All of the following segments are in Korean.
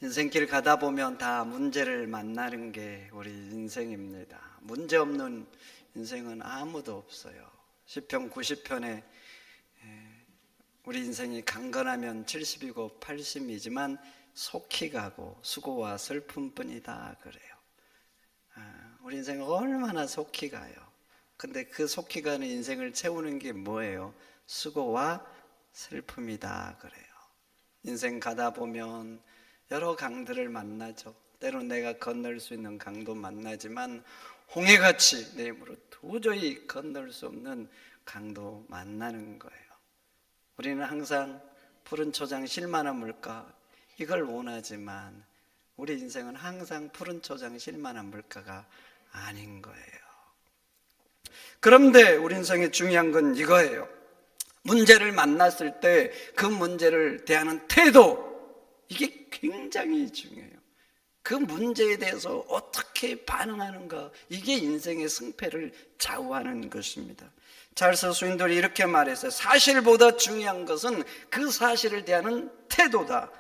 인생길 가다 보면 다 문제를 만나는 게 우리 인생입니다. 문제 없는 인생은 아무도 없어요. 시편 90편에 우리 인생이 강건하면 70이고 80이지만 속히 가고 수고와 슬픔뿐이다 그래요. 우리 인생은 얼마나 속히 가요. 근데 그 속히 가는 인생을 채우는 게 뭐예요? 수고와 슬픔이다 그래요. 인생 가다 보면 여러 강들을 만나죠. 때론 내가 건널 수 있는 강도 만나지만 홍해같이 내 힘으로 도저히 건널 수 없는 강도 만나는 거예요. 우리는 항상 푸른 초장 실만한 물가 이걸 원하지만 우리 인생은 항상 푸른 초장 실만한 물가가 아닌 거예요. 그런데 우리 인생의 중요한 건 이거예요. 문제를 만났을 때 그 문제를 대하는 태도, 이게 굉장히 중요해요. 그 문제에 대해서 어떻게 반응하는가, 이게 인생의 승패를 좌우하는 것입니다. 찰스 스윈들이 이렇게 말했어요. 사실보다 중요한 것은 그 사실을 대하는 태도다.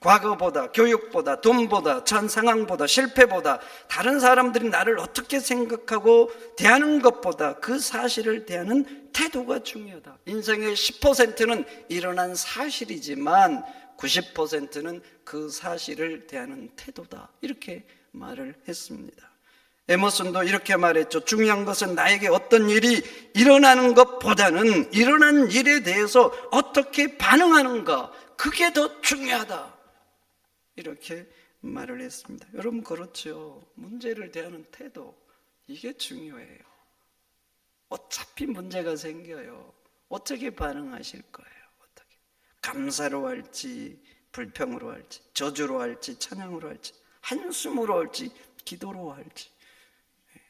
과거보다, 교육보다, 돈보다, 전 상황보다, 실패보다, 다른 사람들이 나를 어떻게 생각하고 대하는 것보다 그 사실을 대하는 태도가 중요하다. 인생의 10%는 일어난 사실이지만 90%는 그 사실을 대하는 태도다. 이렇게 말을 했습니다. 에머슨도 이렇게 말했죠. 중요한 것은 나에게 어떤 일이 일어나는 것보다는 일어난 일에 대해서 어떻게 반응하는가, 그게 더 중요하다. 이렇게 말을 했습니다. 여러분, 그렇죠. 문제를 대하는 태도, 이게 중요해요. 어차피 문제가 생겨요. 어떻게 반응하실 거예요? 어떻게? 감사로 할지, 불평으로 할지, 저주로 할지, 찬양으로 할지, 한숨으로 할지, 기도로 할지,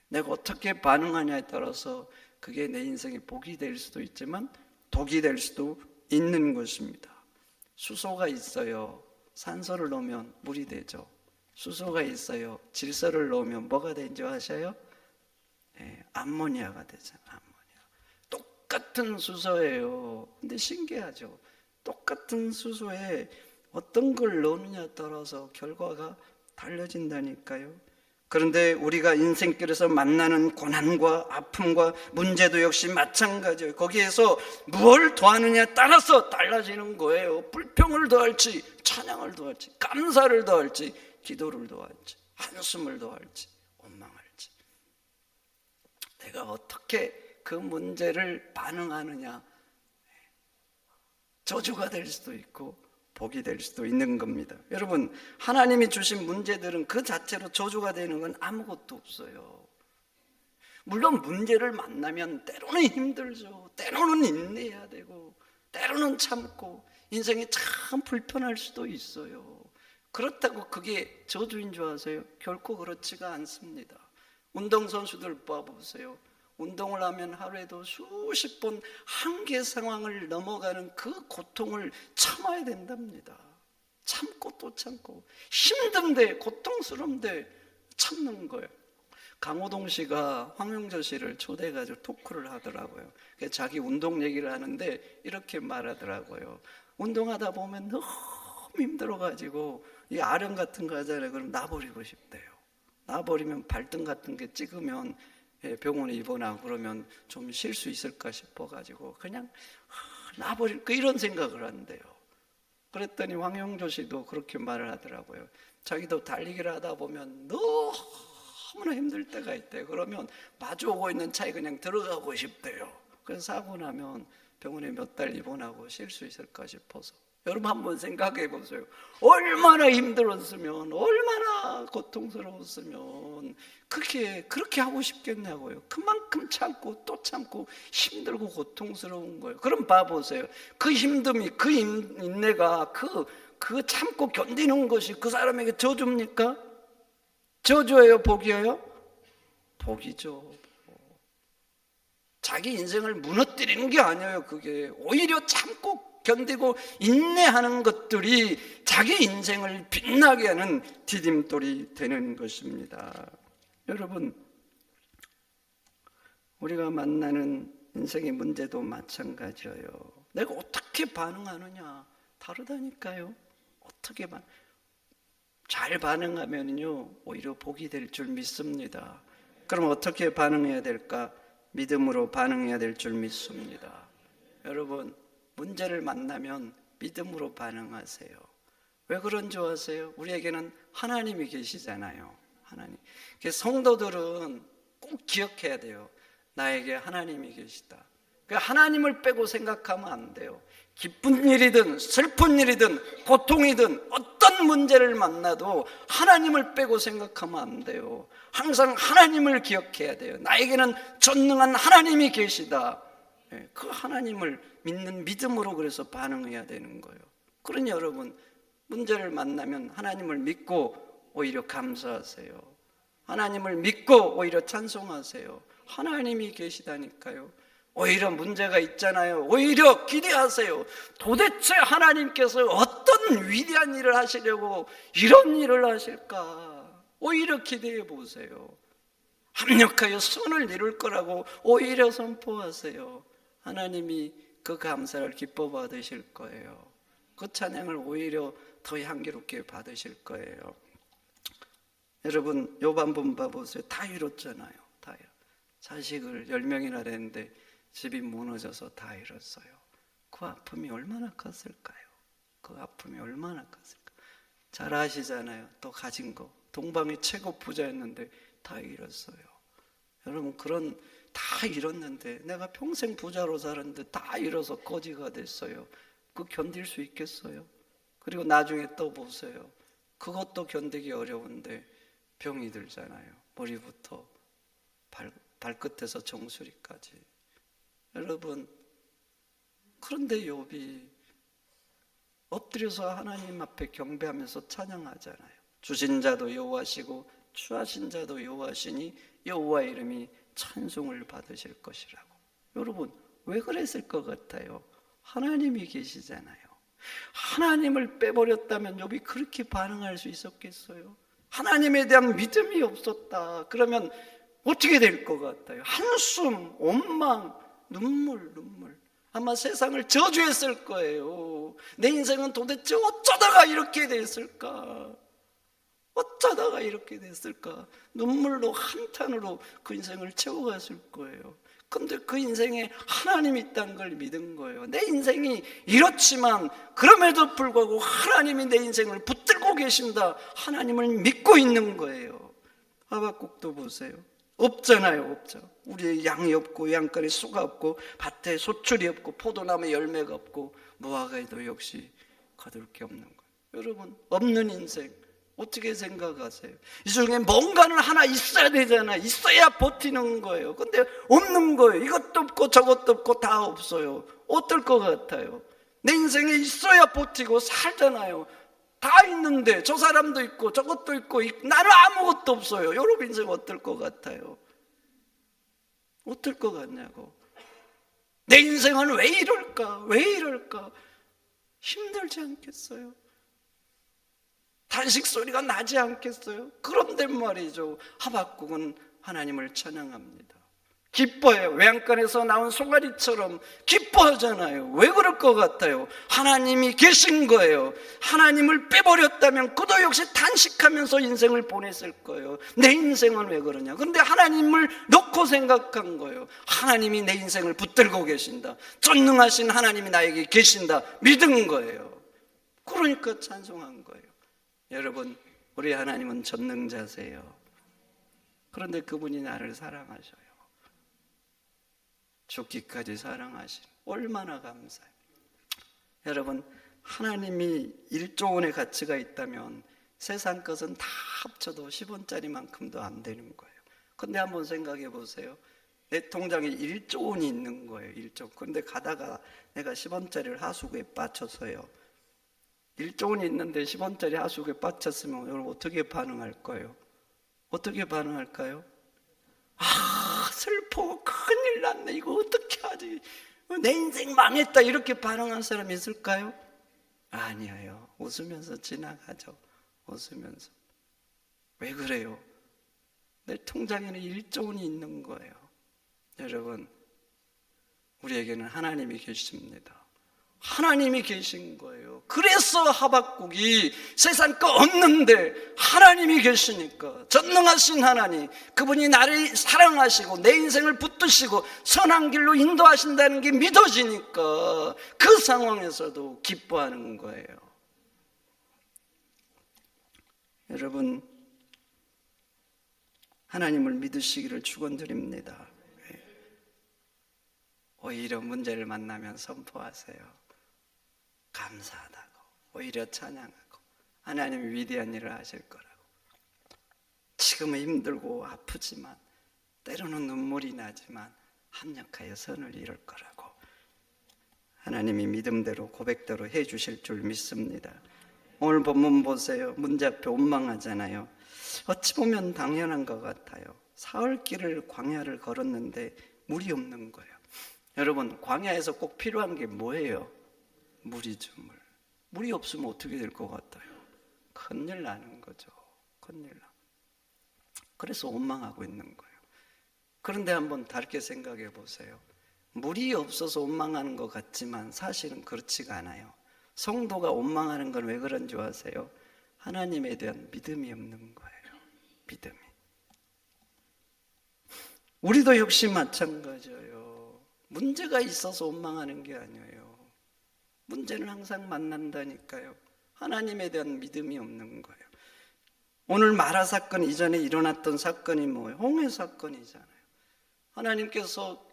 내가 어떻게 반응하냐에 따라서 그게 내 인생의 복이 될 수도 있지만 독이 될 수도 있는 것입니다. 수소가 있어요. 산소를 넣으면 물이 되죠. 수소가 있어요. 질소를 넣으면 뭐가 되는지 아셔요? 암모니아가 되잖아요. 암모니아. 똑같은 수소예요. 근데 신기하죠. 똑같은 수소에 어떤 걸 넣느냐에 따라서 결과가 달라진다니까요. 그런데 우리가 인생길에서 만나는 고난과 아픔과 문제도 역시 마찬가지예요. 거기에서 무엇을 더하느냐에 따라서 달라지는 거예요. 불평을 더할지, 찬양을 더할지, 감사를 더할지, 기도를 더할지, 한숨을 더할지, 원망할지, 내가 어떻게 그 문제를 반응하느냐, 저주가 될 수도 있고 복이 될 수도 있는 겁니다. 여러분, 하나님이 주신 문제들은 그 자체로 저주가 되는 건 아무것도 없어요. 물론 문제를 만나면 때로는 힘들죠. 때로는 인내해야 되고, 때로는 참고, 인생이 참 불편할 수도 있어요. 그렇다고 그게 저주인 줄 아세요? 결코 그렇지가 않습니다. 운동선수들 봐보세요. 운동을 하면 하루에도 수십 번 한계 상황을 넘어가는 그 고통을 참아야 된답니다. 참고 또 참고, 힘든데 고통스러운데 참는 거예요. 강호동 씨가 황영조 씨를 초대해가지고 토크를 하더라고요. 자기 운동 얘기를 하는데 이렇게 말하더라고요. 운동하다 보면 너무 힘들어가지고 이 아령 같은 거 하잖아요. 그럼 놔버리고 싶대요. 놔버리면 발등 같은 게 찍으면 병원에 입원하고 그러면 좀 쉴 수 있을까 싶어가지고 그냥 놔버릴까 이런 생각을 한대요. 그랬더니 황영조 씨도 그렇게 말을 하더라고요. 자기도 달리기를 하다 보면 너무나 힘들 때가 있대요. 그러면 마주오고 있는 차에 그냥 들어가고 싶대요. 그래서 사고 나면 병원에 몇 달 입원하고 쉴 수 있을까 싶어서. 여러분 한번 생각해 보세요. 얼마나 힘들었으면, 얼마나 고통스러웠으면 그렇게 하고 싶겠냐고요. 그만큼 참고 또 참고 힘들고 고통스러운 거예요. 그럼 봐보세요. 그 힘듦이, 그 인내가, 그 참고 견디는 것이 그 사람에게 저주입니까? 저주예요? 복이에요? 복이죠. 자기 인생을 무너뜨리는 게 아니에요. 그게 오히려 참고 견디고 인내하는 것들이 자기 인생을 빛나게 하는 디딤돌이 되는 것입니다. 여러분, 우리가 만나는 인생의 문제도 마찬가지예요. 내가 어떻게 반응하느냐 다르다니까요. 어떻게 잘 반응하면요 오히려 복이 될 줄 믿습니다. 그럼 어떻게 반응해야 될까? 믿음으로 반응해야 될 줄 믿습니다. 여러분, 문제를 만나면 믿음으로 반응하세요. 왜 그런 줄 아세요? 우리에게는 하나님이 계시잖아요. 하나님. 성도들은 꼭 기억해야 돼요. 나에게 하나님이 계시다. 하나님을 빼고 생각하면 안 돼요. 기쁜 일이든 슬픈 일이든 고통이든 어떤 문제를 만나도 하나님을 빼고 생각하면 안 돼요. 항상 하나님을 기억해야 돼요. 나에게는 전능한 하나님이 계시다. 그 하나님을 믿는 믿음으로 그래서 반응해야 되는 거예요. 그러니 여러분, 문제를 만나면 하나님을 믿고 오히려 감사하세요. 하나님을 믿고 오히려 찬송하세요. 하나님이 계시다니까요. 오히려 문제가 있잖아요. 오히려 기대하세요. 도대체 하나님께서 어떤 위대한 일을 하시려고 이런 일을 하실까? 오히려 기대해 보세요. 합력하여 선을 이룰 거라고 오히려 선포하세요. 하나님이 그 감사를 기뻐 받으실 거예요. 그 찬양을 오히려 더 향기롭게 받으실 거예요. 여러분, 욥 한번 봐보세요. 다 이뤘잖아요. 다 자식을 10명이나 됐는데 집이 무너져서 다 잃었어요. 그 아픔이 얼마나 컸을까요? 그 아픔이 얼마나 컸을까요? 잘 아시잖아요. 또 가진 거 동방의 최고 부자였는데 다 잃었어요. 여러분, 그런 다 잃었는데 내가 평생 부자로 살았는데 다 잃어서 거지가 됐어요. 그거 견딜 수 있겠어요? 그리고 나중에 또 보세요. 그것도 견디기 어려운데 병이 들잖아요. 머리부터 발끝에서 정수리까지. 여러분, 그런데 욥이 엎드려서 하나님 앞에 경배하면서 찬양하잖아요. 주신 자도 여호와시고 취하신 자도 여호와시니 여호와의 이름이 찬송을 받으실 것이라고. 여러분, 왜 그랬을 것 같아요? 하나님이 계시잖아요. 하나님을 빼버렸다면 욥이 그렇게 반응할 수 있었겠어요? 하나님에 대한 믿음이 없었다. 그러면 어떻게 될 것 같아요? 한숨, 원망, 눈물. 아마 세상을 저주했을 거예요. 내 인생은 도대체 어쩌다가 이렇게 됐을까? 어쩌다가 이렇게 됐을까? 눈물로 한탄으로 그 인생을 채워갔을 거예요. 근데 그 인생에 하나님이 있다는 걸 믿은 거예요. 내 인생이 이렇지만 그럼에도 불구하고 하나님이 내 인생을 붙들고 계신다. 하나님을 믿고 있는 거예요. 하박국도 보세요. 없잖아요. 없죠. 우리의 양이 없고 양간에 소가 없고 밭에 소출이 없고 포도나무에 열매가 없고 무화과에도 역시 거둘 게 없는 거예요. 여러분, 없는 인생 어떻게 생각하세요? 이 중에 뭔가는 하나 있어야 되잖아. 있어야 버티는 거예요. 근데 없는 거예요. 이것도 없고 저것도 없고 다 없어요. 어떨 것 같아요? 내 인생에 있어야 버티고 살잖아요. 다 있는데 저 사람도 있고 저것도 있고 나는 아무것도 없어요. 여러분 인생 어떨 것 같아요? 어떨 것 같냐고. 내 인생은 왜 이럴까? 왜 이럴까? 힘들지 않겠어요? 탄식 소리가 나지 않겠어요? 그런데 말이죠, 하박국은 하나님을 찬양합니다. 기뻐해요. 외양간에서 나온 송아리처럼 기뻐하잖아요. 왜 그럴 것 같아요? 하나님이 계신 거예요. 하나님을 빼버렸다면 그도 역시 탄식하면서 인생을 보냈을 거예요. 내 인생은 왜 그러냐? 근데 하나님을 놓고 생각한 거예요. 하나님이 내 인생을 붙들고 계신다. 전능하신 하나님이 나에게 계신다. 믿은 거예요. 그러니까 찬송한 거예요. 여러분, 우리 하나님은 전능자세요. 그런데 그분이 나를 사랑하셔요. 죽기까지 사랑하신, 얼마나 감사해요. 여러분, 하나님이 1조 원의 가치가 있다면 세상 것은 다 합쳐도 10원짜리만큼도 안 되는 거예요. 근데 한번 생각해 보세요. 내 통장에 1조 원이 있는 거예요. 1조. 근데 가다가 내가 10원짜리를 하수구에 빠쳐서요, 1조 원이 있는데 10원짜리 하수구에 빠쳤으면 여러분 어떻게 반응할 거예요? 어떻게 반응할까요? 아, 슬퍼, 큰일 났네, 이거 어떻게 하지, 내 인생 망했다, 이렇게 반응한 사람이 있을까요? 아니에요. 웃으면서 지나가죠. 웃으면서. 왜 그래요? 내 통장에는 1조 원이 있는 거예요. 여러분, 우리에게는 하나님이 계십니다. 하나님이 계신 거예요. 그래서 하박국이 세상 거 없는데 하나님이 계시니까, 전능하신 하나님, 그분이 나를 사랑하시고 내 인생을 붙드시고 선한 길로 인도하신다는 게 믿어지니까 그 상황에서도 기뻐하는 거예요. 여러분, 하나님을 믿으시기를 축원드립니다. 오히려 문제를 만나면 선포하세요. 감사하다고, 오히려 찬양하고 하나님이 위대한 일을 하실 거라고. 지금은 힘들고 아프지만, 때로는 눈물이 나지만 합력하여 선을 이룰 거라고 하나님이 믿음대로 고백대로 해 주실 줄 믿습니다. 오늘 본문 보세요. 문제 앞에 원망하잖아요. 어찌 보면 당연한 것 같아요. 사흘 길을 광야를 걸었는데 물이 없는 거예요. 여러분, 광야에서 꼭 필요한 게 뭐예요? 물이죠, 물. 물이 없으면 어떻게 될 것 같아요? 큰일 나는 거죠. 큰일 나. 그래서 원망하고 있는 거예요. 그런데 한번 다르게 생각해 보세요. 물이 없어서 원망하는 것 같지만 사실은 그렇지가 않아요. 성도가 원망하는 건 왜 그런 줄 아세요? 하나님에 대한 믿음이 없는 거예요. 믿음이. 우리도 역시 마찬가지예요. 문제가 있어서 원망하는 게 아니에요. 문제는 항상 만난다니까요. 하나님에 대한 믿음이 없는 거예요. 오늘 마라 사건 이전에 일어났던 사건이 뭐예요? 홍해 사건이잖아요. 하나님께서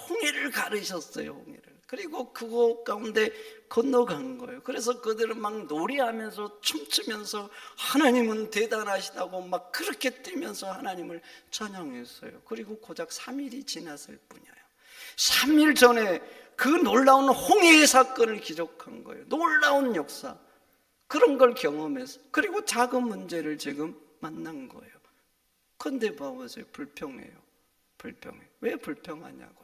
홍해를 가르셨어요. 홍해를. 그리고 그곳 가운데 건너간 거예요. 그래서 그들은 막 노래하면서 춤추면서 하나님은 대단하시다고 막 그렇게 뛰면서 하나님을 찬양했어요. 그리고 고작 3일이 지났을 뿐이에요. 3일 전에 그 놀라운 홍해의 사건을 기록한 거예요. 놀라운 역사. 그런 걸 경험해서. 그리고 작은 문제를 지금 만난 거예요. 그런데 봐보세요. 불평해요. 불평해. 왜 불평하냐고요.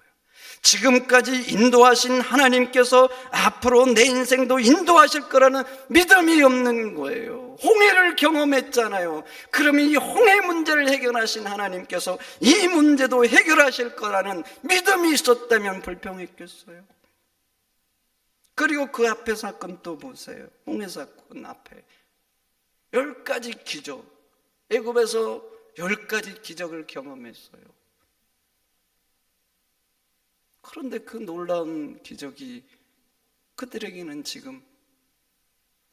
지금까지 인도하신 하나님께서 앞으로 내 인생도 인도하실 거라는 믿음이 없는 거예요. 홍해를 경험했잖아요. 그러면 이 홍해 문제를 해결하신 하나님께서 이 문제도 해결하실 거라는 믿음이 있었다면 불평했겠어요? 그리고 그 앞에 사건 또 보세요. 홍해 사건 앞에 10가지 기적, 애굽에서 10가지 기적을 경험했어요. 그런데 그 놀라운 기적이 그들에게는 지금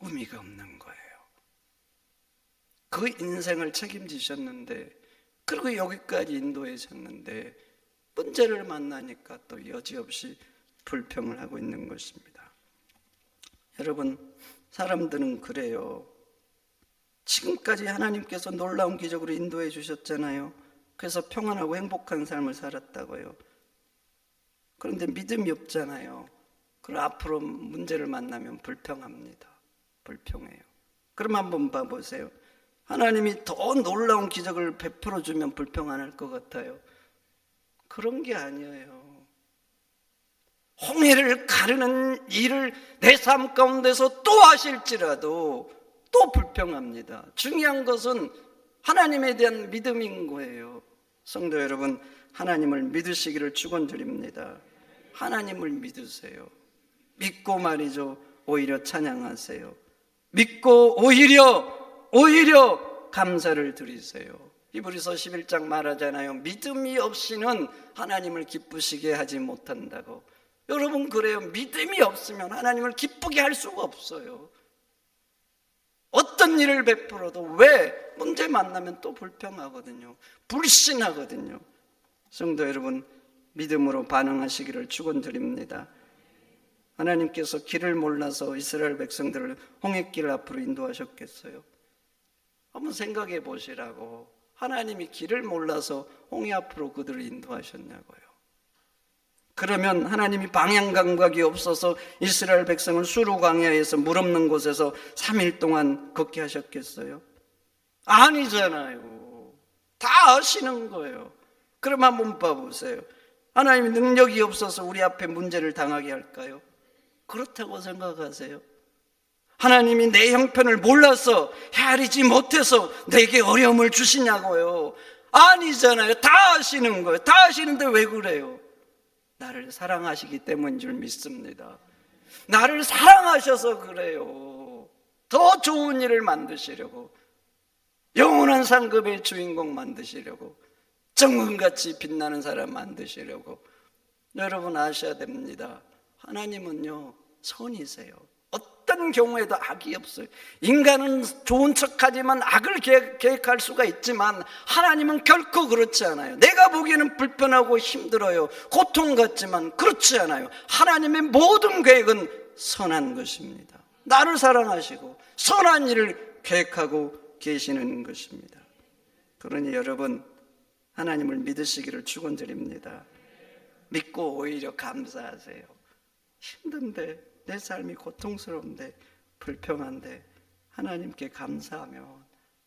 의미가 없는 거예요. 그 인생을 책임지셨는데, 그리고 여기까지 인도하셨는데 문제를 만나니까 또 여지없이 불평을 하고 있는 것입니다. 여러분, 사람들은 그래요. 지금까지 하나님께서 놀라운 기적으로 인도해 주셨잖아요. 그래서 평안하고 행복한 삶을 살았다고요. 그런데 믿음이 없잖아요. 그럼 앞으로 문제를 만나면 불평합니다. 불평해요. 그럼 한번 봐보세요. 하나님이 더 놀라운 기적을 베풀어 주면 불평 안 할 것 같아요? 그런 게 아니에요. 홍해를 가르는 일을 내 삶 가운데서 또 하실지라도 또 불평합니다. 중요한 것은 하나님에 대한 믿음인 거예요. 성도 여러분, 하나님을 믿으시기를 축원드립니다. 하나님을 믿으세요. 믿고 말이죠, 오히려 찬양하세요. 믿고 오히려 감사를 드리세요. 히브리서 11장 말하잖아요. 믿음이 없이는 하나님을 기쁘시게 하지 못한다고. 여러분, 그래요. 믿음이 없으면 하나님을 기쁘게 할 수가 없어요. 어떤 일을 베풀어도 왜 문제 만나면 또 불평하거든요. 불신하거든요. 성도 여러분, 믿음으로 반응하시기를 축원드립니다. 하나님께서 길을 몰라서 이스라엘 백성들을 홍해길 앞으로 인도하셨겠어요? 한번 생각해 보시라고. 하나님이 길을 몰라서 홍해 앞으로 그들을 인도하셨냐고요. 그러면 하나님이 방향 감각이 없어서 이스라엘 백성을 수르 광야에서 물 없는 곳에서 3일 동안 걷게 하셨겠어요? 아니잖아요. 다 아시는 거예요. 그럼 한번 봐보세요. 하나님이 능력이 없어서 우리 앞에 문제를 당하게 할까요? 그렇다고 생각하세요? 하나님이 내 형편을 몰라서 헤아리지 못해서 내게 어려움을 주시냐고요? 아니잖아요. 다 아시는 거예요. 다 아시는데 왜 그래요? 나를 사랑하시기 때문인 줄 믿습니다. 나를 사랑하셔서 그래요. 더 좋은 일을 만드시려고, 영원한 상급의 주인공 만드시려고, 정금같이 빛나는 사람 만드시려고. 여러분 아셔야 됩니다. 하나님은요 선이세요. 어떤 경우에도 악이 없어요. 인간은 좋은 척하지만 악을 계획할 수가 있지만 하나님은 결코 그렇지 않아요. 내가 보기에는 불편하고 힘들어요, 고통 같지만 그렇지 않아요. 하나님의 모든 계획은 선한 것입니다. 나를 사랑하시고 선한 일을 계획하고 계시는 것입니다. 그러니 여러분 하나님을 믿으시기를 축원드립니다. 믿고 오히려 감사하세요. 힘든데, 내 삶이 고통스러운데, 불평한데 하나님께 감사하면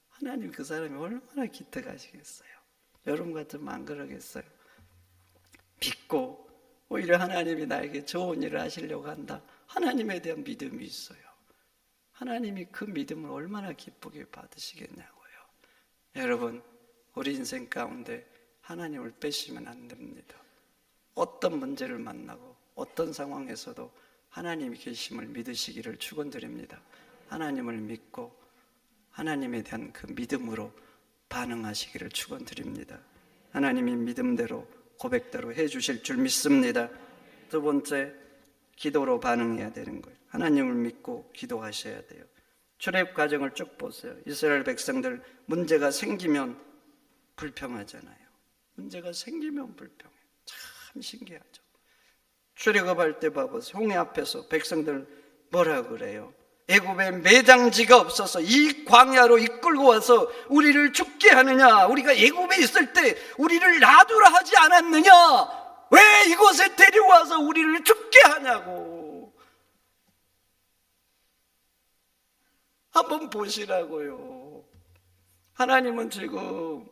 하나님 그 사람이 얼마나 기특하시겠어요. 여러분 같으면 안 그러겠어요? 믿고 오히려 하나님이 나에게 좋은 일을 하시려고 한다. 하나님에 대한 믿음이 있어요. 하나님이 그 믿음을 얼마나 기쁘게 받으시겠냐고요. 여러분 우리 인생 가운데 하나님을 빼시면 안 됩니다. 어떤 문제를 만나고 어떤 상황에서도 하나님이 계심을 믿으시기를 축원드립니다. 하나님을 믿고 하나님에 대한 그 믿음으로 반응하시기를 축원드립니다. 하나님이 믿음대로 고백대로 해주실 줄 믿습니다. 두 번째, 기도로 반응해야 되는 거예요. 하나님을 믿고 기도하셔야 돼요. 출애굽 과정을 쭉 보세요. 이스라엘 백성들 문제가 생기면 불평하잖아요. 문제가 생기면 불평해요. 참 신기하죠. 출애굽할 때 봐보세요. 홍해 앞에서 백성들 뭐라 그래요? 애굽에 매장지가 없어서 이 광야로 이끌고 와서 우리를 죽게 하느냐? 우리가 애굽에 있을 때 우리를 놔두라 하지 않았느냐? 왜 이곳에 데려와서 우리를 죽게 하냐고. 한번 보시라고요. 하나님은 지금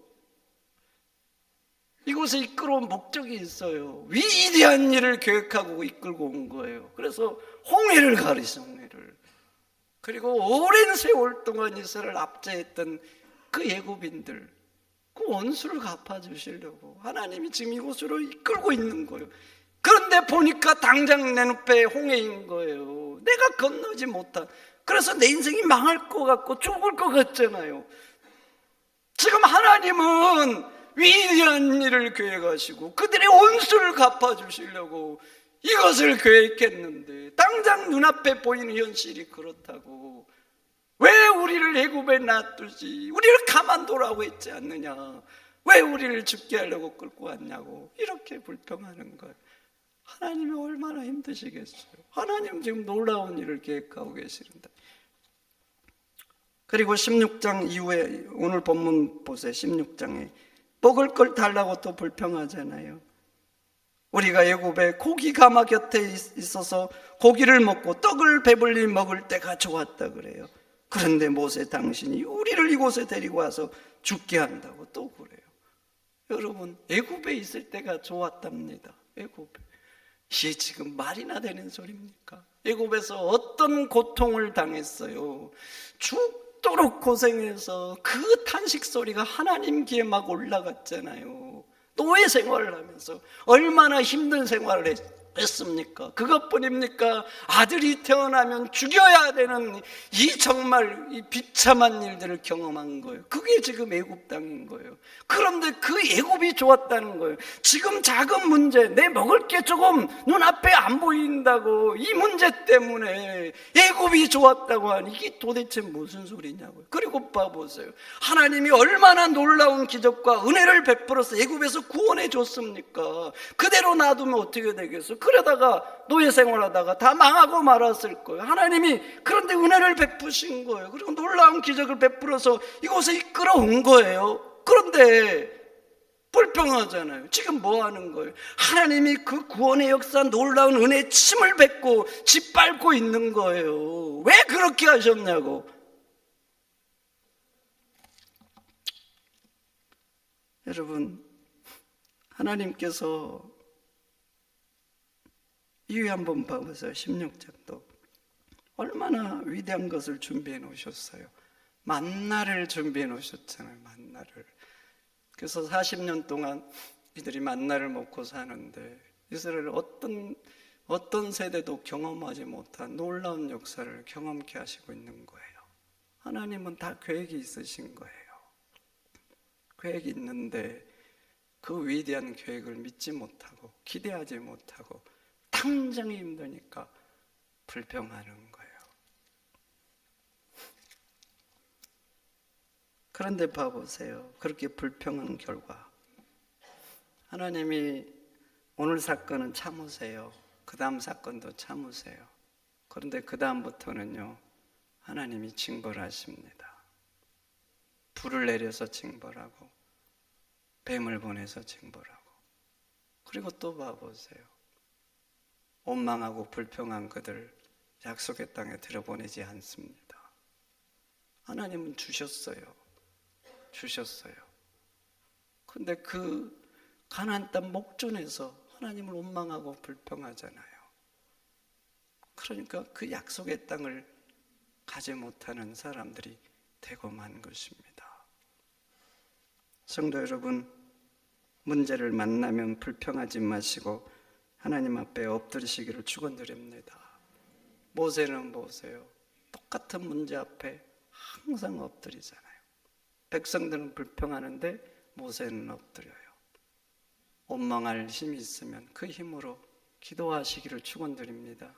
이곳에 이끌어온 목적이 있어요. 위대한 일을 계획하고 이끌고 온 거예요. 그래서 홍해를 가리신 홍해를. 그리고 오랜 세월 동안 이스라엘을 압제했던 그 애굽인들, 그 원수를 갚아주시려고 하나님이 지금 이곳으로 이끌고 있는 거예요. 그런데 보니까 당장 내 눈에 홍해인 거예요. 내가 건너지 못한. 그래서 내 인생이 망할 것 같고 죽을 것 같잖아요. 지금 하나님은 위대한 일을 계획하시고 그들의 원수를 갚아주시려고 이것을 계획했는데 당장 눈앞에 보이는 현실이 그렇다고 왜 우리를 애굽에 놔두지? 우리를 가만두라고 했지 않느냐? 왜 우리를 죽게 하려고 끌고 왔냐고 이렇게 불평하는 거예요. 하나님이 얼마나 힘드시겠어요. 하나님 지금 놀라운 일을 계획하고 계시는데. 그리고 16장 이후에 오늘 본문 보세요. 16장에 먹을 걸 달라고 또 불평하잖아요. 우리가 애굽에 고기 가마 곁에 있어서 고기를 먹고 떡을 배불리 먹을 때가 좋았다 그래요. 그런데 모세 당신이 우리를 이곳에 데리고 와서 죽게 한다고 또 그래요. 여러분 애굽에 있을 때가 좋았답니다. 애굽에. 이게 지금 말이나 되는 소리입니까? 애굽에서 어떤 고통을 당했어요. 죽도록 고생해서 그 탄식 소리가 하나님 귀에 막 올라갔잖아요. 노예 생활을 하면서 얼마나 힘든 생활을 했습니까? 그것뿐입니까? 아들이 태어나면 죽여야 되는 이 정말 이 비참한 일들을 경험한 거예요. 그게 지금 애굽 땅인 거예요. 그런데 그 애굽이 좋았다는 거예요. 지금 작은 문제, 내 먹을 게 조금 눈앞에 안 보인다고 이 문제 때문에 애굽이 좋았다고 하니 이게 도대체 무슨 소리냐고요. 그리고 봐보세요. 하나님이 얼마나 놀라운 기적과 은혜를 베풀어서 애굽에서 구원해 줬습니까? 그대로 놔두면 어떻게 되겠어요? 그러다가 노예 생활하다가 다 망하고 말았을 거예요. 하나님이 그런데 은혜를 베푸신 거예요. 그리고 놀라운 기적을 베풀어서 이곳에 이끌어온 거예요. 그런데 불평하잖아요. 지금 뭐 하는 거예요? 하나님이 그 구원의 역사, 놀라운 은혜의 침을 뱉고 짓밟고 있는 거예요. 왜 그렇게 하셨냐고. 여러분, 하나님께서 이후에 한번 봐보세요. 16장도 얼마나 위대한 것을 준비해 놓으셨어요. 만나를 준비해 놓으셨잖아요. 만나를. 그래서 40년 동안 이들이 만나를 먹고 사는데 이스라엘 어떤 어떤 세대도 경험하지 못한 놀라운 역사를 경험케 하시고 있는 거예요. 하나님은 다 계획이 있으신 거예요. 계획이 있는데 그 위대한 계획을 믿지 못하고 기대하지 못하고 당장이 힘드니까 불평하는 거예요. 그런데 봐보세요. 그렇게 불평한 결과 하나님이 오늘 사건은 참으세요. 그 다음 사건도 참으세요. 그런데 그 다음부터는요, 하나님이 징벌하십니다. 불을 내려서 징벌하고 뱀을 보내서 징벌하고, 그리고 또 봐보세요. 원망하고 불평한 그들 약속의 땅에 들여보내지 않습니다. 하나님은 주셨어요. 근데 그 가나안 땅 목전에서 하나님을 원망하고 불평하잖아요. 그러니까 그 약속의 땅을 가지 못하는 사람들이 되고 만 것입니다. 성도 여러분, 문제를 만나면 불평하지 마시고 하나님 앞에 엎드리시기를 축원드립니다. 모세는 보세요. 똑같은 문제 앞에 항상 엎드리잖아요. 백성들은 불평하는데 모세는 엎드려요. 원망할 힘이 있으면 그 힘으로 기도하시기를 축원드립니다.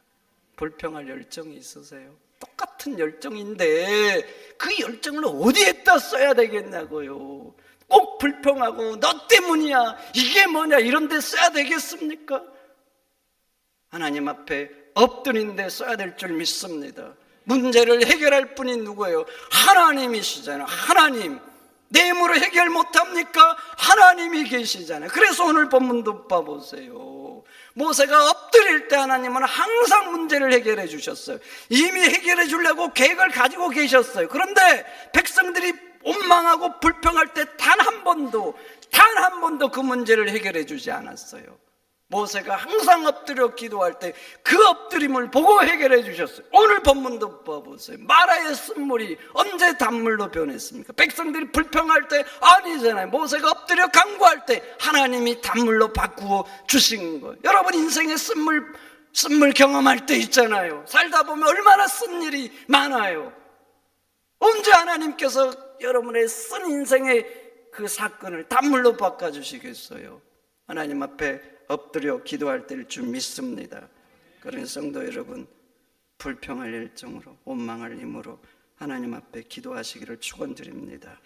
불평할 열정이 있으세요? 똑같은 열정인데 그 열정을 어디에다 써야 되겠냐고요. 꼭 불평하고 너 때문이야, 이게 뭐냐, 이런 데 써야 되겠습니까? 하나님 앞에 엎드린 데 써야 될 줄 믿습니다. 문제를 해결할 분이 누구예요? 하나님이시잖아요. 하나님. 내 힘으로 해결 못합니까? 하나님이 계시잖아요. 그래서 오늘 본문도 봐보세요. 모세가 엎드릴 때 하나님은 항상 문제를 해결해 주셨어요. 이미 해결해 주려고 계획을 가지고 계셨어요. 그런데 백성들이 원망하고 불평할 때 단 한 번도 그 문제를 해결해 주지 않았어요. 모세가 항상 엎드려 기도할 때 그 엎드림을 보고 해결해 주셨어요. 오늘 본문도 봐보세요. 마라의 쓴물이 언제 단물로 변했습니까? 백성들이 불평할 때 아니잖아요. 모세가 엎드려 간구할 때 하나님이 단물로 바꾸어 주신 거예요. 여러분 인생의 쓴물 경험할 때 있잖아요. 살다 보면 얼마나 쓴 일이 많아요. 언제 하나님께서 여러분의 쓴 인생의 그 사건을 단물로 바꿔주시겠어요? 하나님 앞에 엎드려 기도할 때일 줄 믿습니다. 그런 성도 여러분, 불평할 열정으로 원망할 힘으로 하나님 앞에 기도하시기를 축원드립니다.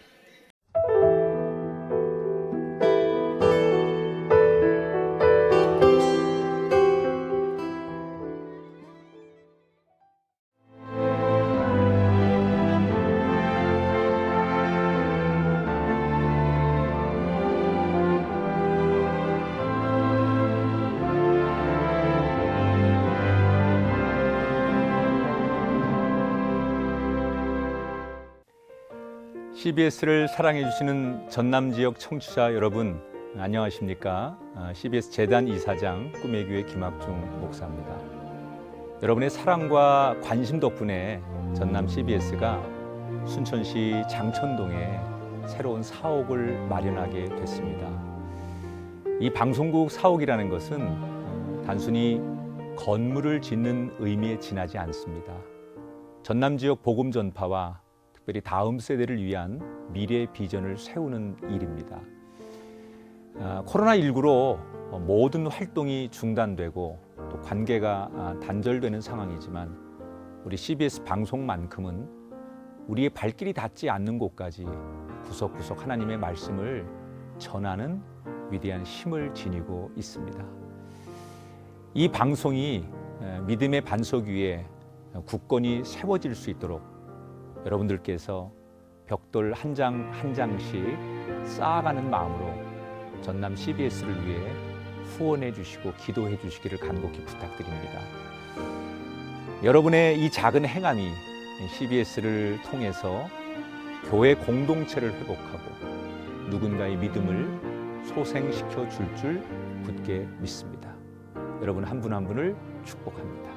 CBS를 사랑해 주시는 전남 지역 청취자 여러분, 안녕하십니까? CBS 재단 이사장 꿈의 교회 김학중 목사입니다. 여러분의 사랑과 관심 덕분에 전남 CBS가 순천시 장천동에 새로운 사옥을 마련하게 됐습니다. 이 방송국 사옥이라는 것은 단순히 건물을 짓는 의미에 지나지 않습니다. 전남 지역 복음 전파와 특별히 다음 세대를 위한 미래 비전을 세우는 일입니다. 코로나19로 모든 활동이 중단되고 또 관계가 단절되는 상황이지만 우리 CBS 방송만큼은 우리의 발길이 닿지 않는 곳까지 구석구석 하나님의 말씀을 전하는 위대한 힘을 지니고 있습니다. 이 방송이 믿음의 반석 위에 굳건히 세워질 수 있도록 여러분들께서 벽돌 한 장 한 장씩 쌓아가는 마음으로 전남 CBS를 위해 후원해 주시고 기도해 주시기를 간곡히 부탁드립니다. 여러분의 이 작은 행함이 CBS를 통해서 교회 공동체를 회복하고 누군가의 믿음을 소생시켜 줄 굳게 믿습니다. 여러분 한 분 한 분을 축복합니다.